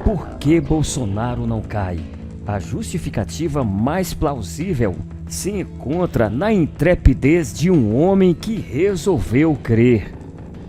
Por que Bolsonaro não cai? A justificativa mais plausível se encontra na intrepidez de um homem que resolveu crer.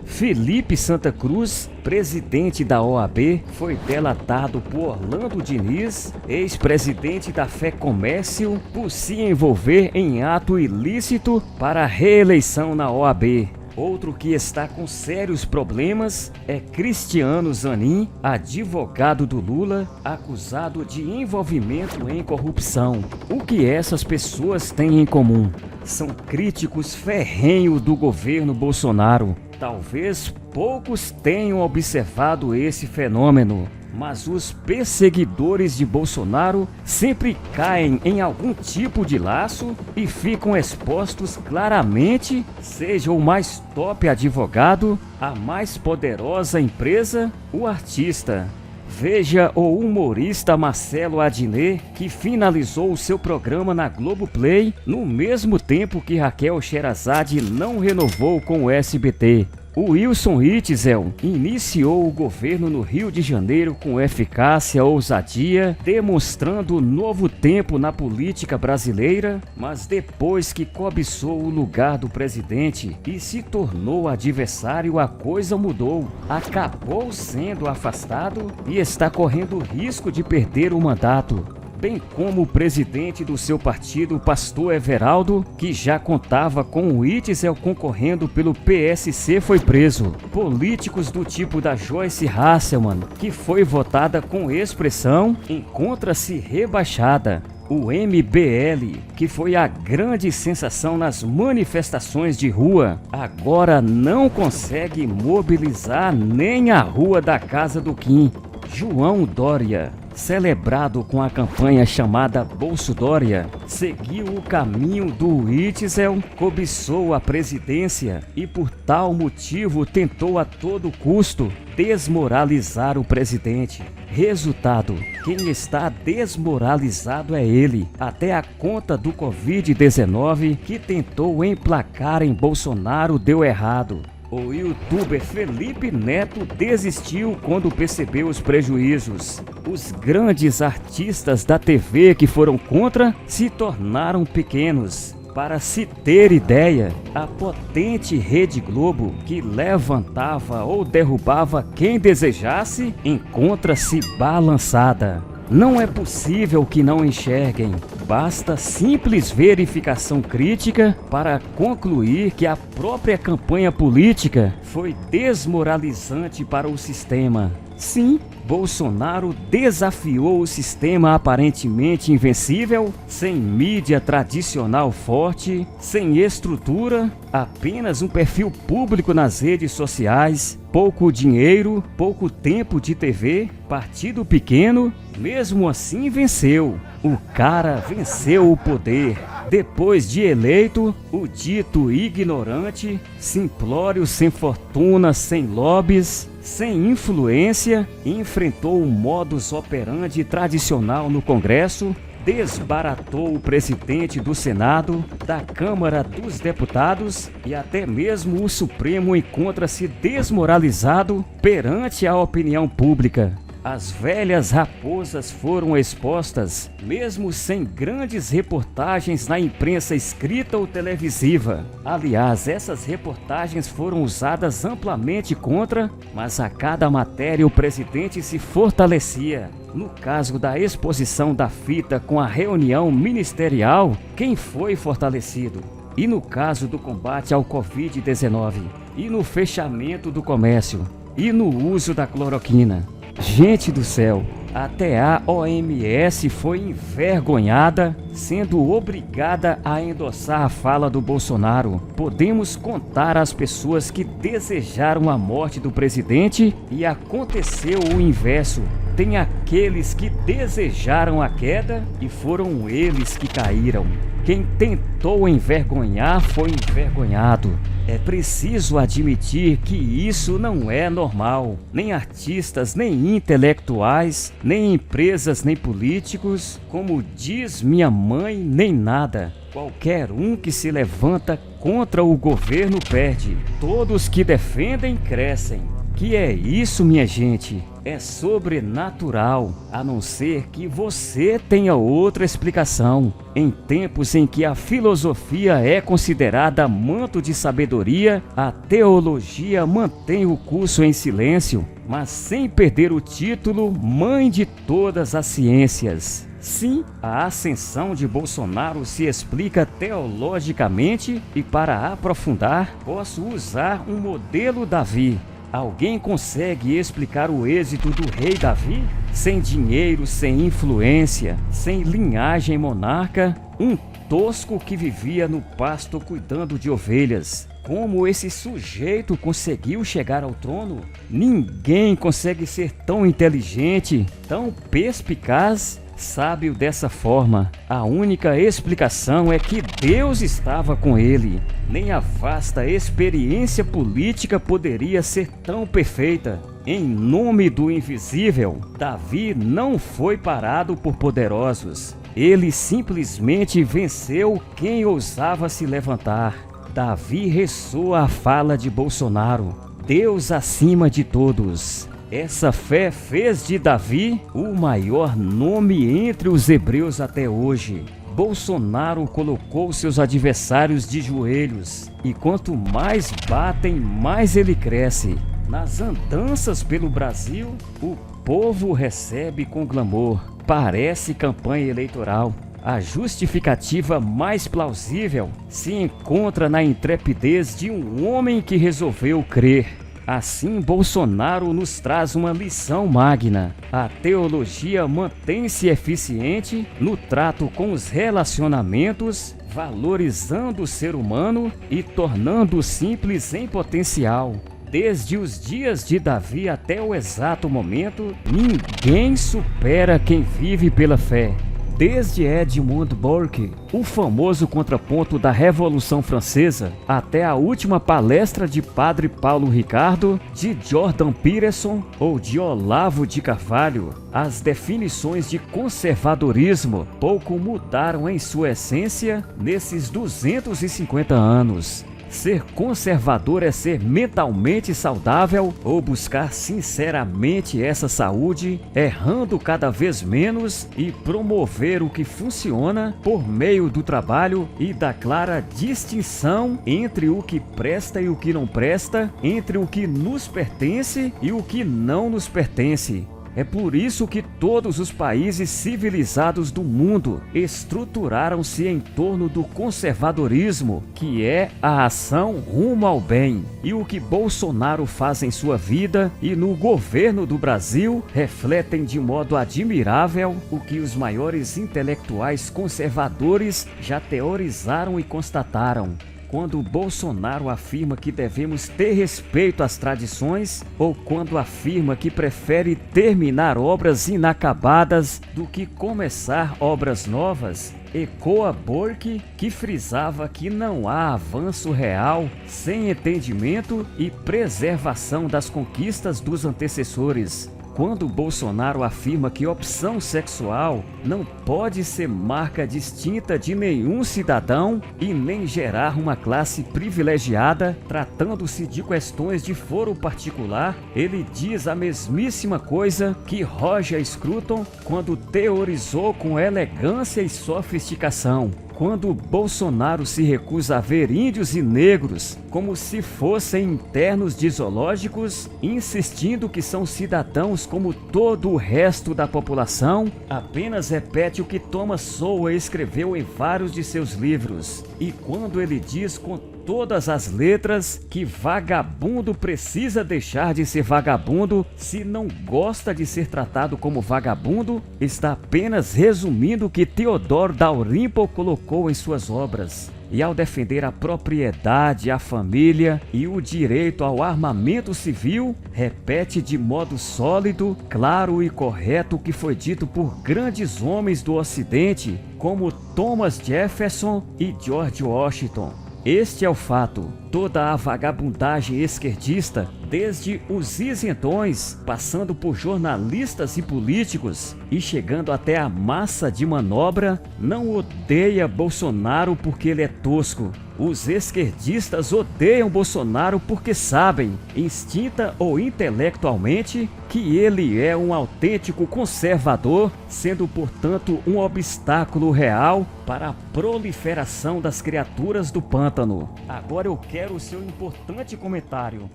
Felipe Santa Cruz, presidente da OAB, foi delatado por Orlando Diniz, ex-presidente da FEComércio, por se envolver em ato ilícito para a reeleição na OAB. Outro que está com sérios problemas é Cristiano Zanin, advogado do Lula, acusado de envolvimento em corrupção. O que essas pessoas têm em comum? São críticos ferrenhos do governo Bolsonaro. Talvez poucos tenham observado esse fenômeno, mas os perseguidores de Bolsonaro sempre caem em algum tipo de laço e ficam expostos claramente, seja o mais top advogado, a mais poderosa empresa, o artista. Veja o humorista Marcelo Adnet, que finalizou o seu programa na Globoplay no mesmo tempo que Raquel Sherazade não renovou com o SBT. O Wilson Witzel iniciou o governo no Rio de Janeiro com eficácia e ousadia, demonstrando novo tempo na política brasileira, mas depois que cobiçou o lugar do presidente e se tornou adversário, a coisa mudou. Acabou sendo afastado e está correndo risco de perder o mandato. Bem como o presidente do seu partido, Pastor Everaldo, que já contava com o Witzel concorrendo pelo PSC, foi preso. Políticos do tipo da Joyce Hasselmann, que foi votada com expressão, encontra-se rebaixada. O MBL, que foi a grande sensação nas manifestações de rua, agora não consegue mobilizar nem a rua da Casa do Kim. João Dória, celebrado com a campanha chamada Bolso Dória, seguiu o caminho do Witzel, cobiçou a presidência e por tal motivo tentou a todo custo desmoralizar o presidente. Resultado: quem está desmoralizado é ele. Até a conta do Covid-19 que tentou emplacar em Bolsonaro deu errado. O youtuber Felipe Neto desistiu quando percebeu os prejuízos. Os grandes artistas da TV que foram contra se tornaram pequenos. Para se ter ideia, a potente Rede Globo, que levantava ou derrubava quem desejasse, encontra-se balançada. Não é possível que não enxerguem. Basta simples verificação crítica para concluir que a própria campanha política foi desmoralizante para o sistema. Sim, Bolsonaro desafiou o sistema aparentemente invencível, sem mídia tradicional forte, sem estrutura, apenas um perfil público nas redes sociais, pouco dinheiro, pouco tempo de TV, partido pequeno, mesmo assim venceu. O cara venceu o poder. Depois de eleito, o dito ignorante, simplório, sem fortuna, sem lobbies, sem influência, enfrentou o modus operandi tradicional no Congresso, desbaratou o presidente do Senado, da Câmara dos Deputados e até mesmo o Supremo encontra-se desmoralizado perante a opinião pública. As velhas raposas foram expostas, mesmo sem grandes reportagens na imprensa escrita ou televisiva. Aliás, essas reportagens foram usadas amplamente contra, mas a cada matéria o presidente se fortalecia. No caso da exposição da fita com a reunião ministerial, quem foi fortalecido? E no caso do combate ao Covid-19? E no fechamento do comércio? E no uso da cloroquina? Gente do céu, até a OMS foi envergonhada, sendo obrigada a endossar a fala do Bolsonaro. Podemos contar as pessoas que desejaram a morte do presidente e aconteceu o inverso. Tem aqueles que desejaram a queda e foram eles que caíram. Quem tentou envergonhar foi envergonhado. É preciso admitir que isso não é normal. Nem artistas, nem intelectuais, nem empresas, nem políticos, como diz minha mãe, nem nada. Qualquer um que se levanta contra o governo perde. Todos que defendem crescem. Que é isso, minha gente? é sobrenatural, a não ser que você tenha outra explicação. Em tempos em que a filosofia é considerada manto de sabedoria, a teologia mantém o curso em silêncio, mas sem perder o título mãe de todas as ciências. Sim, a ascensão de Bolsonaro se explica teologicamente e, para aprofundar, posso usar um modelo Davi. Alguém consegue explicar o êxito do rei Davi? Sem dinheiro, sem influência, sem linhagem monarca, um tosco que vivia no pasto cuidando de ovelhas. Como esse sujeito conseguiu chegar ao trono? Ninguém consegue ser tão inteligente, tão perspicaz, sábio dessa forma. A única explicação é que Deus estava com ele. Nem a vasta experiência política poderia ser tão perfeita. Em nome do invisível, Davi não foi parado por poderosos. Ele simplesmente venceu quem ousava se levantar. Davi ressoa a fala de Bolsonaro: Deus acima de todos. Essa fé fez de Davi o maior nome entre os hebreus até hoje. Bolsonaro colocou seus adversários de joelhos, e quanto mais batem, mais ele cresce. Nas andanças pelo Brasil, o povo recebe com glamour. Parece campanha eleitoral. A justificativa mais plausível se encontra na intrepidez de um homem que resolveu crer. Assim, Bolsonaro nos traz uma lição magna. A teologia mantém-se eficiente no trato com os relacionamentos, valorizando o ser humano e tornando-o simples em potencial. Desde os dias de Davi até o exato momento, ninguém supera quem vive pela fé. Desde Edmund Burke, o famoso contraponto da Revolução Francesa, até a última palestra de Padre Paulo Ricardo, de Jordan Peterson ou de Olavo de Carvalho, as definições de conservadorismo pouco mudaram em sua essência nesses 250 anos. Ser conservador é ser mentalmente saudável ou buscar sinceramente essa saúde, errando cada vez menos e promover o que funciona por meio do trabalho e da clara distinção entre o que presta e o que não presta, entre o que nos pertence e o que não nos pertence. É por isso que todos os países civilizados do mundo estruturaram-se em torno do conservadorismo, que é a ação rumo ao bem. E o que Bolsonaro faz em sua vida e no governo do Brasil refletem de modo admirável o que os maiores intelectuais conservadores já teorizaram e constataram. Quando Bolsonaro afirma que devemos ter respeito às tradições, ou quando afirma que prefere terminar obras inacabadas do que começar obras novas, ecoa Burke, que frisava que não há avanço real sem entendimento e preservação das conquistas dos antecessores. Quando Bolsonaro afirma que opção sexual não pode ser marca distinta de nenhum cidadão e nem gerar uma classe privilegiada, tratando-se de questões de foro particular, ele diz a mesmíssima coisa que Roger Scruton quando teorizou com elegância e sofisticação. Quando Bolsonaro se recusa a ver índios e negros como se fossem internos de zoológicos, insistindo que são cidadãos como todo o resto da população, apenas repete o que Thomas Sowell escreveu em vários de seus livros. E quando ele diz com todas as letras que vagabundo precisa deixar de ser vagabundo se não gosta de ser tratado como vagabundo, está apenas resumindo o que Theodore Dalrymple colocou em suas obras. E ao defender a propriedade, a família e o direito ao armamento civil, repete de modo sólido, claro e correto o que foi dito por grandes homens do Ocidente, como Thomas Jefferson e George Washington. Este é o fato. Toda a vagabundagem esquerdista, desde os isentões, passando por jornalistas e políticos e chegando até a massa de manobra, não odeia Bolsonaro porque ele é tosco. Os esquerdistas odeiam Bolsonaro porque sabem, instinta ou intelectualmente, que ele é um autêntico conservador, sendo, portanto, um obstáculo real para a proliferação das criaturas do pântano. Agora eu quero o seu importante comentário.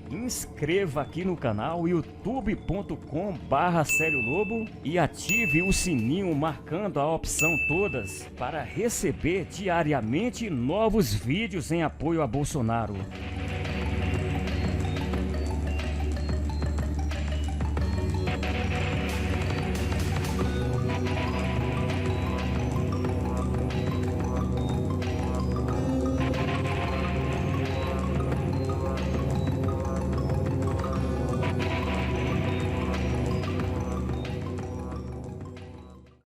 Inscreva aqui no canal youtube.com/Célio Lobo e ative o sininho marcando a opção todas para receber diariamente novos vídeos em apoio a Bolsonaro.